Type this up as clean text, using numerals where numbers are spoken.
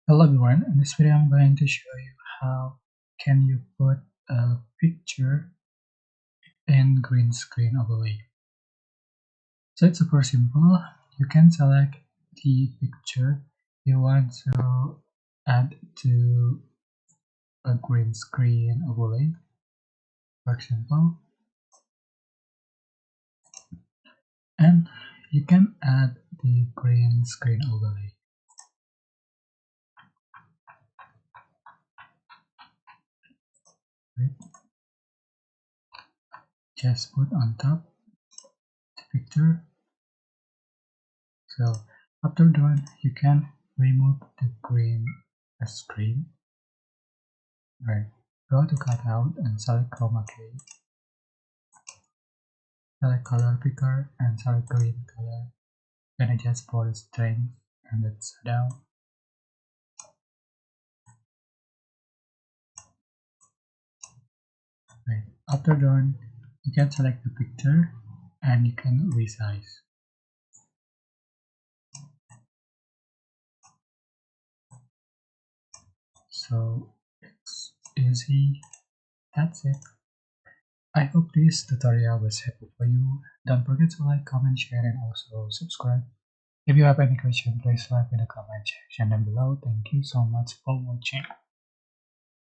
Hello everyone, in this video I'm going to show you how can you put a picture in green screen overlay. So it's super simple. You can select the picture you want to add to a green screen overlay, for example, and you can add the green screen overlay. Right? Just put on top the picture. So after done, you can remove the green screen. Right. Go to cutout and select chroma key. Select color picker and select green color. Then adjust for the strength and let's down. Right. After done, you can select the picture and you can resize. So it's easy. That's it. I hope this tutorial was helpful for you. Don't forget to like, comment, share, and also subscribe. If you have any question, please type in the comment section down below. Thank you so much for watching.